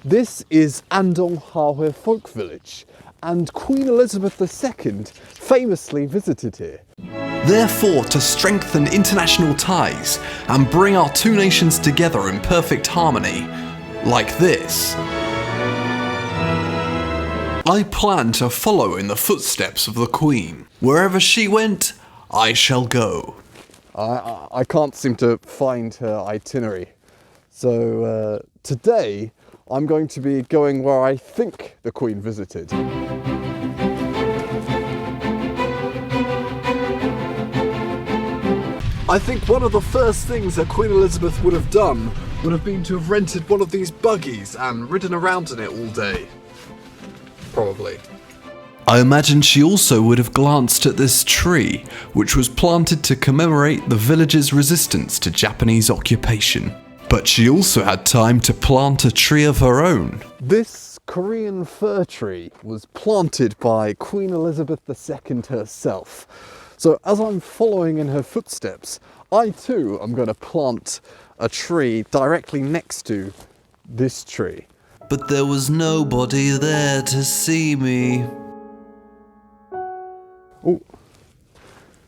This is Andong folk village, and Queen Elizabeth II famously visited here. Therefore, to strengthen international ties and bring our two nations together in perfect harmony, like this, I plan to follow in the footsteps of the Queen. Wherever she went, I shall go. I can't seem to find her itinerary, so today I'm going to be going where I think the Queen visited. I think one of the first things that Queen Elizabeth would have done would have been to have rented one of these buggies and ridden around in it all day. Probably. I imagine she also would have glanced at this tree, which was planted to commemorate the village's resistance to Japanese occupation. But she also had time to plant a tree of her own. This Korean fir tree was planted by Queen Elizabeth II herself. So as I'm following in her footsteps, I too am going to plant a tree directly next to this tree. But there was nobody there to see me. Oh,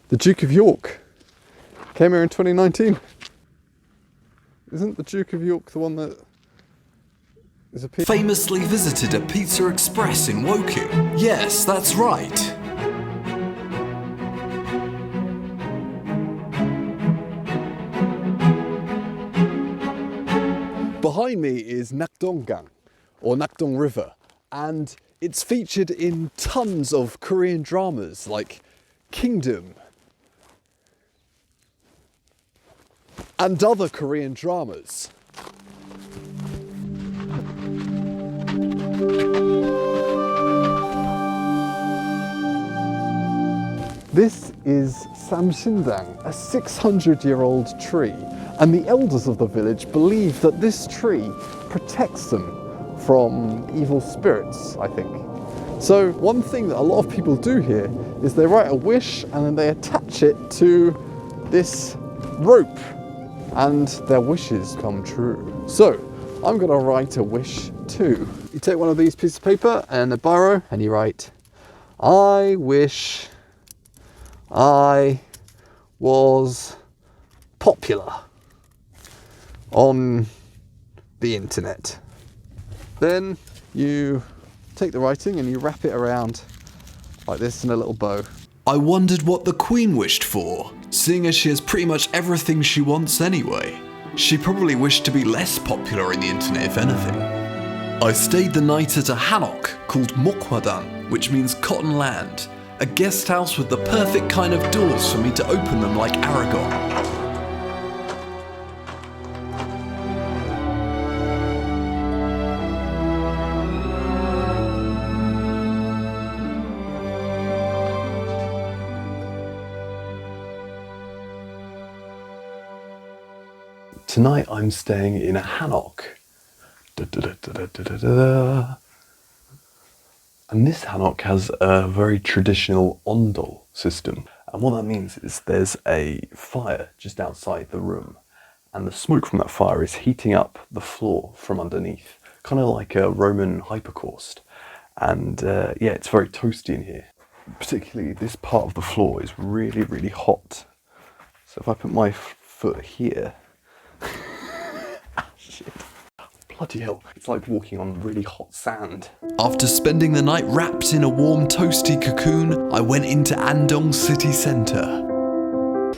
the Duke of York came here in 2019. Isn't the Duke of York the one that is a pizza? Famously visited a Pizza Express in Woking. Yes, that's right. Behind me is Nakdonggang, or Nakdong River, and it's featured in tons of Korean dramas like Kingdom and other Korean dramas. This is Samshindang, a 600-year-old tree, and the elders of the village believe that this tree protects them from evil spirits, I think. So one thing that a lot of people do here is they write a wish and then they attach it to this rope and their wishes come true. So I'm gonna write a wish too. You take one of these pieces of paper and a biro and you write, I wish I was popular on the internet. Then you take the writing and you wrap it around like this in a little bow. I wondered what the Queen wished for, seeing as she has pretty much everything she wants anyway. She probably wished to be less popular in the internet, if anything. I stayed the night at a hanok called Mokwadan, which means cotton land, a guest house with the perfect kind of doors for me to open them like Aragon. Tonight I'm staying in a hanok. And this hanok has a very traditional Andong system. And what that means is there's a fire just outside the room, and the smoke from that fire is heating up the floor from underneath, kind of like a Roman hypocaust. And yeah, it's very toasty in here. Particularly this part of the floor is really, really hot. So if I put my foot here, shit. Bloody hell, it's like walking on really hot sand. After spending the night wrapped in a warm toasty cocoon, I went into Andong city centre.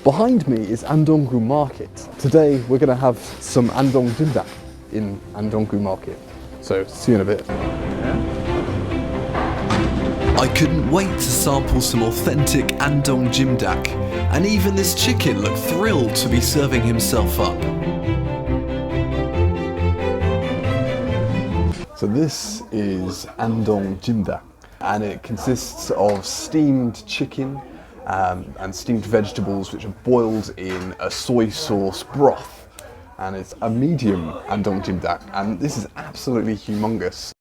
Behind me is Andong Market. Today we're going to have some Andong jimdak in Andong Market. So see you in a bit. I couldn't wait to sample some authentic Andong jimdak, and even this chicken looked thrilled to be serving himself up. So this is Andong jimdak, and it consists of steamed chicken and steamed vegetables which are boiled in a soy sauce broth. And it's a medium Andong jimdak, and this is absolutely humongous.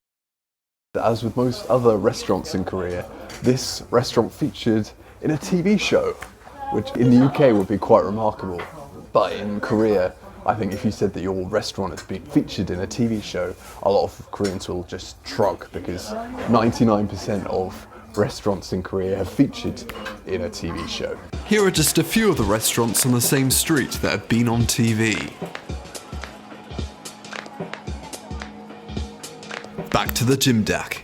As with most other restaurants in Korea, this restaurant featured in a TV show, which in the UK would be quite remarkable. But in Korea, I think if you said that your restaurant has been featured in a TV show, a lot of Koreans will just shrug, because 99% of restaurants in Korea have featured in a TV show. Here are just a few of the restaurants on the same street that have been on TV. Back to the Jimdak.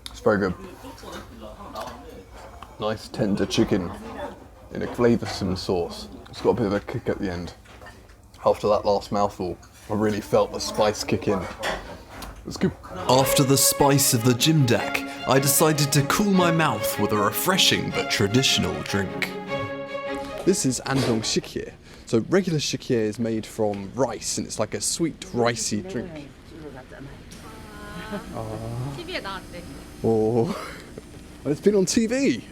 It's very good. Nice tender chicken in a flavoursome sauce. It's got a bit of a kick at the end. After that last mouthful, I really felt the spice kick in. It's good. After the spice of the Jimdak, I decided to cool my mouth with a refreshing but traditional drink. This is Andong shikye. So regular shikye is made from rice, and it's like a sweet, ricey drink. TV에 나왔대. Oh, and it's been on TV.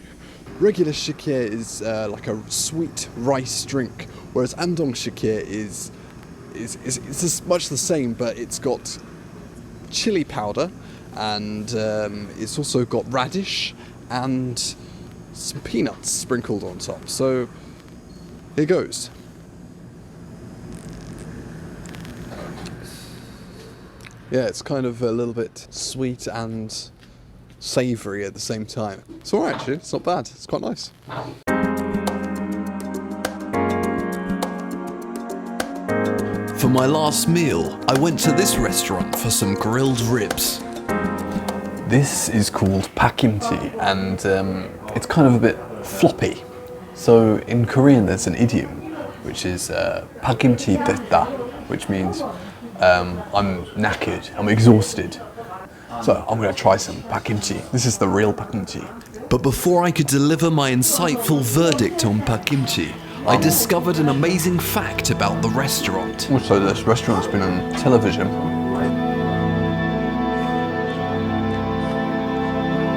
Regular shikye is like a sweet rice drink, whereas Andong shikye is much the same, but it's got chili powder, and it's also got radish and some peanuts sprinkled on top. So here goes. Yeah, it's kind of a little bit sweet and savoury at the same time. It's alright actually, it's not bad, it's quite nice. For my last meal, I went to this restaurant for some grilled ribs. This is called pakimchi, and it's kind of a bit floppy. So in Korean there's an idiom which is pakimchi 됐다, which means I'm knackered, I'm exhausted. So I'm going to try some pakimchi. This is the real pakimchi. But before I could deliver my insightful verdict on pakimchi, I discovered an amazing fact about the restaurant. Also, this restaurant's been on television.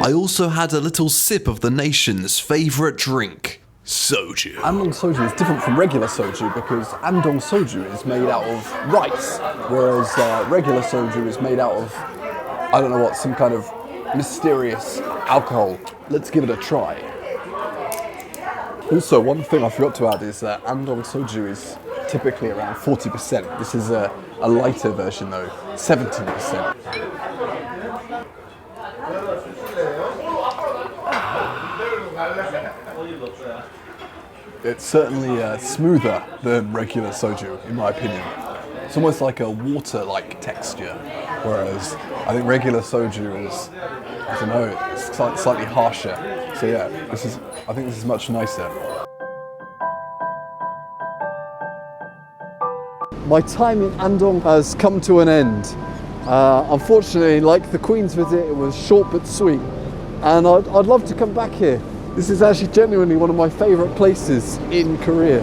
I also had a little sip of the nation's favourite drink, soju. Andong soju is different from regular soju because Andong soju is made out of rice, whereas regular soju is made out of, I don't know what, some kind of mysterious alcohol. Let's give it a try. Also, one thing I forgot to add is that Andong soju is typically around 40%. This is a lighter version though, 17%. It's certainly smoother than regular soju, in my opinion. It's almost like a water-like texture, whereas I think regular soju is, I don't know, it's slightly harsher. So yeah, I think this is much nicer. My time in Andong has come to an end. Unfortunately, like the Queen's visit, it was short but sweet, and I'd love to come back here. This is actually genuinely one of my favourite places in Korea.